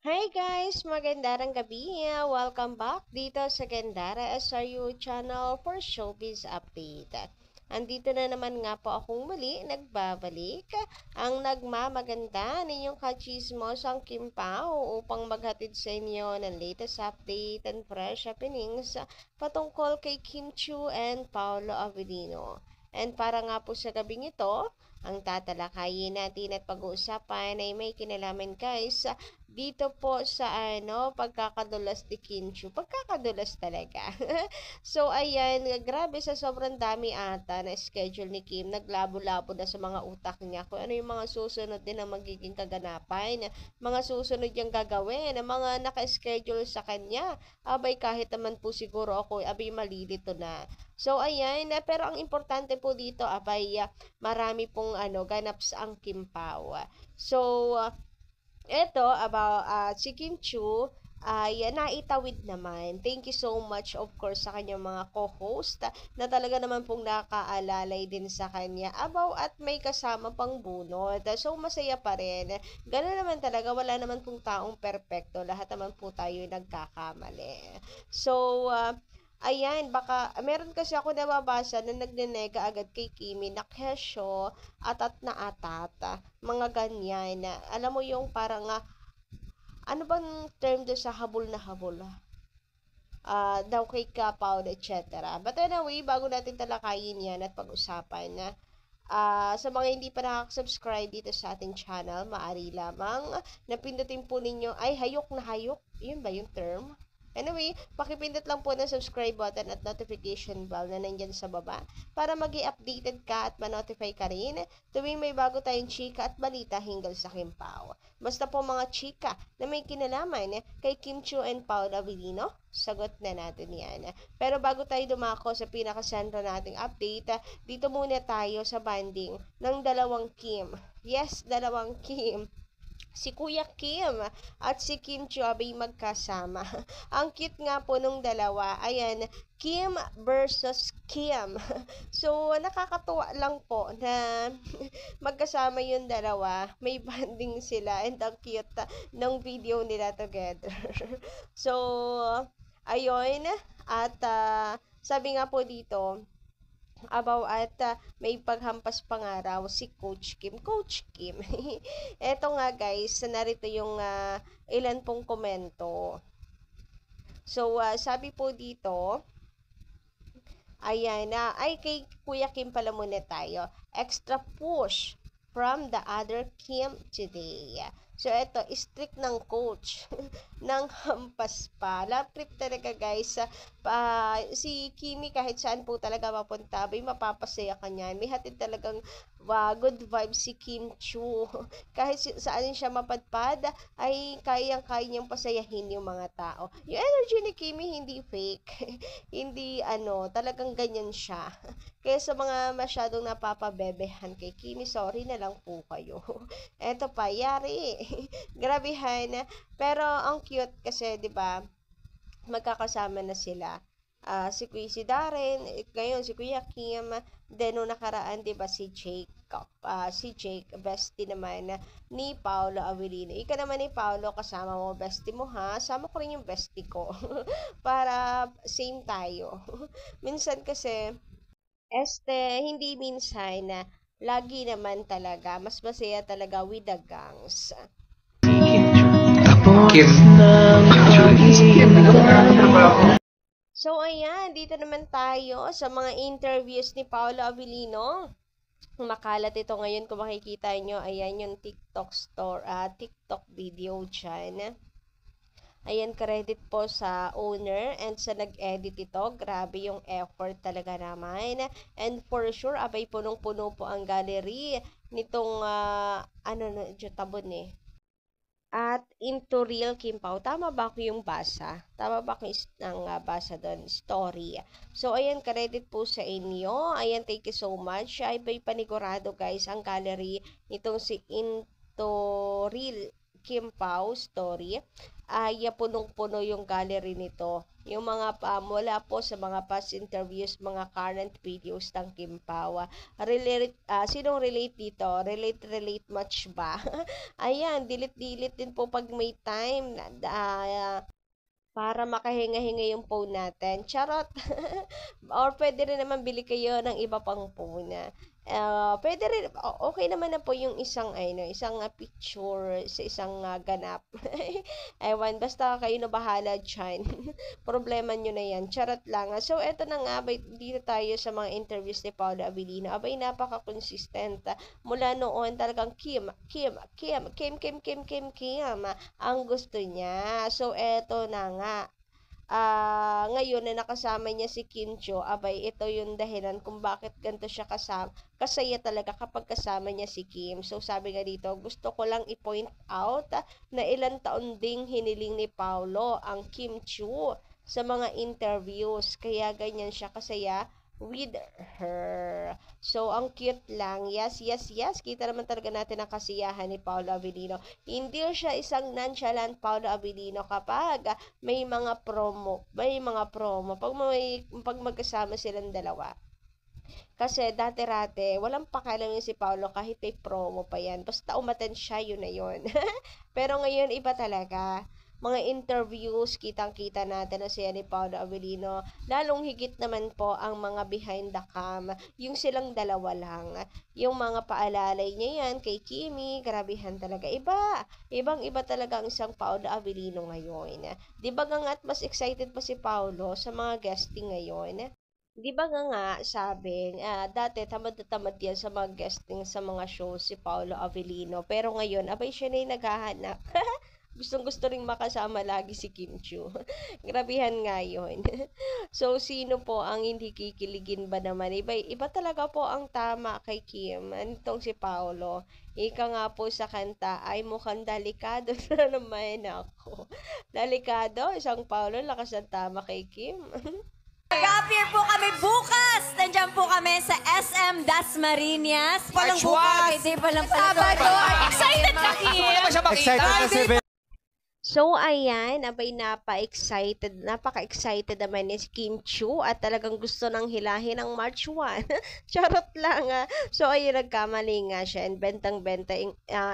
Hi guys! Magandang gabi! Welcome back dito sa Gandara SRU channel for Showbiz Update. Andito na naman nga po akong muli nagbabalik ang nagmamaganda ninyong kachismos ang Kim Pao upang maghatid sa inyo ng latest update and fresh happenings patungkol kay Kim Chu and Paolo Avellino. And para nga po sa gabing ito, ang tatalakayin natin at pag-uusapan ay may kinalaman guys dito po sa pagkakadulas ni Kinchu. Pagkakadulas talaga. So ayan, grabe sa sobrang dami ata na schedule ni Kim. Naglabo-labo na sa mga utak niya kung ano yung mga susunod din na magiging kaganapan, mga susunod niyang gagawin, mga naka-schedule sa kanya. Abay kahit naman po siguro ako, abay malilito na. So ayan, pero ang importante po dito abay marami pong ganaps ang Kim Pao. So eto about si Kim Chu ay naitawid naman. Thank you so much of course sa kanyang mga co-host na talaga naman pong nakaalalay din sa kanya abaw at may kasama pang bunot. So masaya pa rin. Ganun naman talaga, wala naman pong taong perpekto. Lahat naman po tayo nagkakamali. So ayan, baka, meron kasi ako nababasa na nagnenega agad kay Kimi na kesyo, atat na atat, mga ganyan. Na, alam mo yung parang, ano bang term doon sa habol na habol? Daw kay Kapaw, etc. But anyway, bago natin talakayin yan at pag-usapan na, sa mga hindi pa nakaka-subscribe dito sa ating channel, maaari lamang napindutin po ninyo, ay hayok na hayok, yun ba yung term? Anyway, pakipindot lang po ng subscribe button at notification bell na nandyan sa baba para mag-i-updated ka at ma-notify ka rin tuwing may bago tayong chika at balita hinggil sa Kim Pao. Basta po mga chika na may kinalaman kay Kim Chu and Paolo Avellino, sagot na natin yan. Pero bago tayo dumako sa pinakasentro nating update, dito muna tayo sa banding ng dalawang Kim. Yes, dalawang Kim. Si Kuya Kim at si Kim Chu ay magkasama. Ang cute nga po nung dalawa. Ayan, Kim versus Kim. So, nakakatuwa lang po na magkasama yung dalawa. May banding sila and ang cute ng video nila together. So, ayun. At sabi nga po dito, abaw at may paghampas pangaraw si Coach Kim. Coach Kim. Eto nga guys, narito yung ilan pong komento. So, sabi po dito, ayan na, ay kay Kuya Kim pala muna tayo. Extra push from the other Kim today. So, eto, strict ng coach. Nang hampas pa. Love trip talaga, guys. Si Kimi, kahit saan po talaga mapunta, may mapapasaya ka niyan. May hatid talagang good vibes si Kim Chu. Kahit saan siya mapadpad, ay kayang-kaya niyang pasayahin yung mga tao. Yung energy ni Kimi, hindi fake. Hindi, talagang ganyan siya. Kaya sa mga masyadong napapabebehan kay Kimi, sorry na lang po kayo. Eto pa, yari. Grabehan. Pero ang cute kasi, 'di ba? Magkakasama na sila. Si Darren, ngayon si Kuya Kim, then nung nakaraan, 'di ba, si Jake, bestie naman ni Paolo Avellino. Ika naman ni Paolo, kasama mo, bestie mo ha. Sama ko rin yung bestie ko. Para same tayo. Minsan kasi, hindi minsan na lagi naman talaga, mas masaya talaga with the gangs. Kim. So, ayan, dito naman tayo sa mga interviews ni Paolo Avellino. Makalat ito ngayon kung makikita nyo, ayan yung TikTok video dyan. Ayan, credit po sa owner and sa nag-edit ito. Grabe yung effort talaga naman. And for sure, abay punong-puno po ang gallery nitong, tabon eh. At into real Kim Pao. Tama ba ako yung basa? Tama ba ako ng basa doon? Story. So, ayan, credit po sa inyo. Ayan, thank you so much. Ay, ba'y panigurado guys, ang gallery nitong si Into Real Kim Pao story, ay punong-puno yung gallery nito. Yung mga mula po sa mga past interviews, mga current videos ng Kim Pao. Sinong relate dito? Relate much ba? Ayan, dilit-dilit din po pag may time. Para makahinga-hinga yung phone natin. Charot! Or pwede rin naman bili kayo ng iba pang phone. Pwede rin, okay naman na po yung isang picture sa isang ganap. Ewan, basta kayo na bahala dyan. Problema nyo na yan. Charot lang. So, eto na nga, dito tayo sa mga interviews ni Paolo Abilino. Abay, napaka-consistent. Mula noon, talagang Kim ang gusto niya. So, eto na nga. Ngayon na nakasama niya si Kim Cho, abay, ito yung dahilan kung bakit ganito siya kasaya talaga kapag kasama niya si Kim. So, sabi nga dito, gusto ko lang i-point out na ilang taon ding hiniling ni Paolo ang Kim Cho sa mga interviews. Kaya ganyan siya kasaya with her. So, ang cute lang. Yes. Kita naman talaga natin ang kasiyahan ni Paolo Abilino. Hindi siya isang nonchalant Paolo Abilino kapag may mga promo. Pag magkasama silang dalawa. Kasi dati-rate, walang pakialam yun si Paolo kahit may promo pa yan. Basta umaten siya, yun na yun. Pero ngayon, iba talaga. Mga interviews, kitang-kita natin na siya ni Paolo Abilino. Lalong higit naman po ang mga behind the cam. Yung silang dalawa lang. Yung mga paalalay niya yan kay Kimi, grabihan talaga. Ibang-iba talaga ang isang Paolo Abilino ngayon. Di ba nga mas excited pa si Paolo sa mga guesting ngayon? Di ba nga sabi, dati tamad na tamad yan sa mga guesting sa mga shows si Paolo Abilino. Pero ngayon, abay siya na yung naghahanap. Gustong-gusto ring makasama lagi si Kim Chiu. Grabihan nga yun. So, sino po ang hindi kikiligin ba naman? Iba talaga po ang tama kay Kim. Anitong si Paolo. Ika nga po sa kanta, ay mukhang delikado na naman ako. Delikado? Isang Paolo, lakas ng tama kay Kim. Mag-appear po kami bukas. Nandiyan po kami sa SM Dasmariñas. Palang bukas. Hindi pa lang pala. Sabado. Excited ka, Kim. Gusto mo naman siya makita. Excited na si Ben. So, ayan, abay napaka-excited naman ni Kim Chiu at talagang gusto nang hilahin ang March 1. Charot lang. So, ayun, nagkamali nga siya and bentang-benta.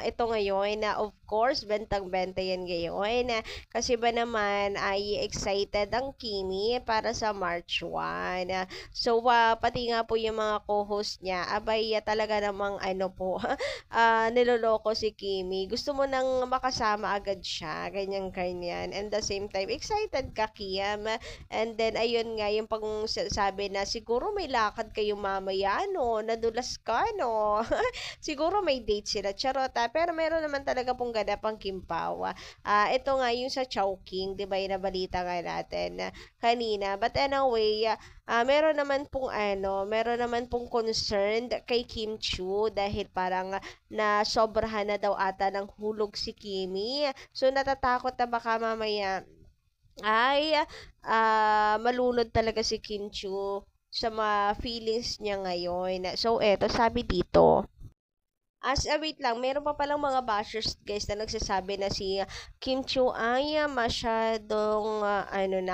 Ito ngayon, of course, bentang-benta yan ngayon. Kasi ba naman ay excited ang Kimi para sa March 1. So, pati nga po yung mga co-host niya, abay talaga namang niloloko si Kimi. Gusto mo nang makasama agad siya, ganyan. And the same time, excited ka, Kiam. And then, ayun nga, yung pag sabi na, siguro may lakad kayo mamaya, no? Nadulas ka, no? Siguro may date sila, charota. Pero meron naman talaga pong ganap ang Kim Pao. Ito nga, yung sa Chowking, di ba, yung nabalita nga natin kanina. But anyway, meron naman pong concerned kay Kim Chiu dahil parang nasobrahan na daw ata ng hulog si Kimi. So, natatakot na baka mamaya ay malunod talaga si Kim Chiu sa mga feelings niya ngayon. So, eto, sabi dito. Wait lang, meron pa palang mga bashers guys na nagsasabi na si Kim Chiu ay masyadong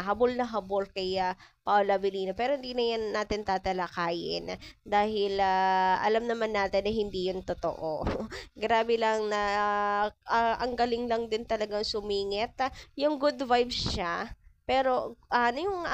habol na habol kay Paolo Abilino. Pero hindi na yan natin tatalakayin dahil alam naman natin na hindi yun totoo. Grabe lang na ang galing lang din talagang sumingit. Yung good vibes siya. Pero, yung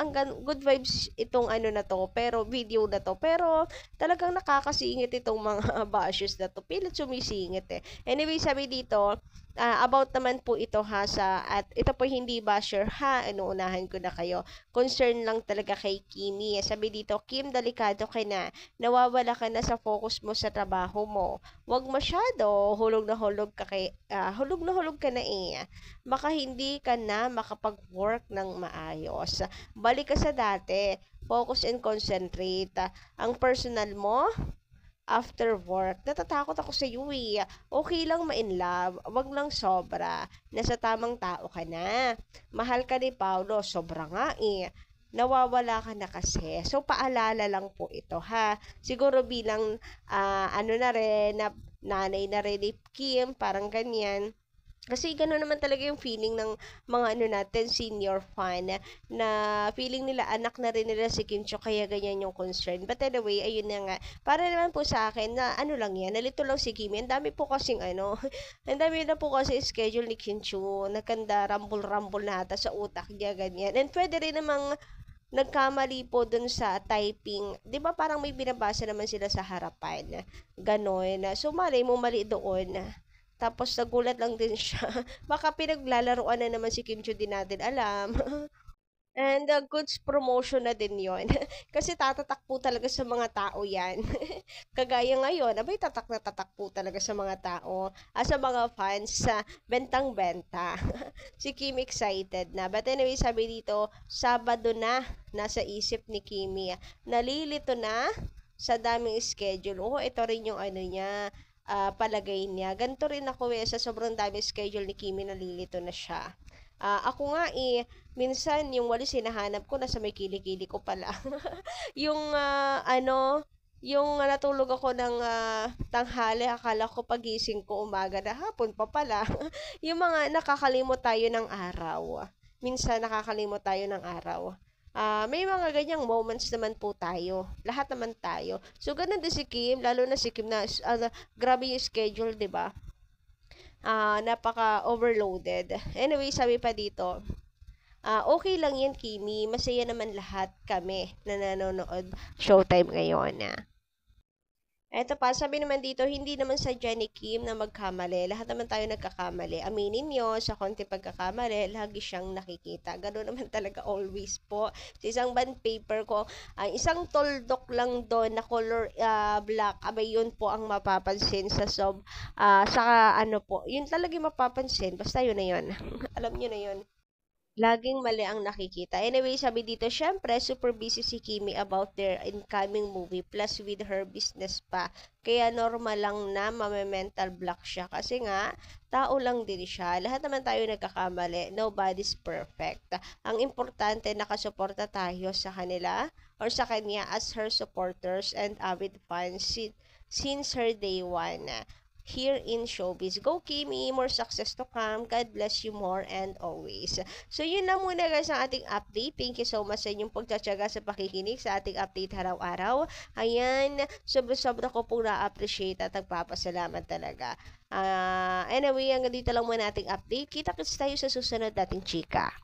good vibes itong na to, pero video na to, pero talagang nakakasingit itong mga bashers na to. Pilit sumisingit eh. Anyway, sabi dito, about naman po ito at ito po hindi basher unahan ko na kayo. Concern lang talaga kay Kimi. Sabi dito, Kim, delikado ka na. Nawawala ka na sa focus mo sa trabaho mo. Huwag masyado, hulog na hulog ka na eh. Baka hindi ka na makapag-work ng maayos. Balik ka sa dati. Focus and concentrate. Ang personal mo, after work, natatakot ako sa iyo eh. Okay lang ma-in love, wag lang sobra. Nasa tamang tao ka na. Mahal ka ni Paolo, sobra nga eh. Nawawala ka na kasi. So, paalala lang po ito Siguro bilang, nanay na rin ni Kim, parang ganyan. Kasi gano'n naman talaga yung feeling ng mga ano natin, senior fan, na feeling nila anak na rin nila si Kim Chiu, kaya ganyan yung concern. But anyway, ayun na nga. Para naman po sa akin, na ano lang yan, nalito lang si Kimi. Ang dami po kasing ano, ang dami na po kasi schedule ni Kim Chiu. Nagkanda, rumble-rumble na ata sa utak niya, ganyan. And pwede rin namang nagkamali po dun sa typing. 'Di ba parang may binabasa naman sila sa harapan. Ganon. So, malay mo mali doon. Tapos nagulat lang din siya. Baka pinaglalaroan na naman si Kim Chiu, din natin alam. And goods promotion na din yon. Kasi tatatak po talaga sa mga tao yan. Kagaya ngayon, abay tatak na tatak po talaga sa mga tao. Sa mga fans, sa bentang-benta. Si Kim excited na. But anyway, sabi dito, Sabado na, nasa isip ni Kimi. Nalilito na sa daming schedule. Oh, ito rin yung ano niya, palagay niya. Ganito rin ako sa sobrang daming schedule ni Kimi, nalilito na siya. Ako nga minsan yung walis hinahanap ko nasa may kilikili ko pala. Yung yung natulog ako ng tanghali, akala ko pagising ko umaga na hapon pa pala. Yung mga nakakalimot tayo ng araw. Minsan nakakalimot tayo ng araw. May mga ganyang moments naman po tayo. Lahat naman tayo. So, ganun din si Kim, lalo na si Kim na grabe yung schedule, 'di ba? Napaka-overloaded. Anyway, sabi pa dito, okay lang yan, Kimi. Masaya naman lahat kami na nanonood Showtime ngayon. Eto pa, sabi naman dito, hindi naman sadya ni Kim na magkamali. Lahat naman tayo nagkakamali. Aminin nyo, sa konti pagkakamali, lagi siyang nakikita. Ganoon naman talaga always po. Sa isang bond paper ko, isang toldok lang doon na color black, abay yun po ang mapapansin sa ano po. Yun talaga yung mapapansin. Basta yun na yun. Alam nyo na yun. Laging mali ang nakikita. Anyway, sabi dito, syempre, super busy si Kimi about their incoming movie plus with her business pa. Kaya normal lang na mame-mental block siya. Kasi nga, tao lang din siya. Lahat naman tayo nagkakamali. Nobody's perfect. Ang importante, nakasuporta tayo sa kanila or sa kanya as her supporters and avid fans since her day one here in showbiz. Go, Kimi! More success to come. God bless you more and always. So, yun na muna guys ang ating update. Thank you so much sa inyong pagtsatsaga sa pakikinig sa ating update araw-araw. Ayan, sobra-sobra ko pong na-appreciate at nagpapasalamat talaga. Anyway, hanggang dito lang muna ating update. Kita-kits tayo sa susunod nating chika.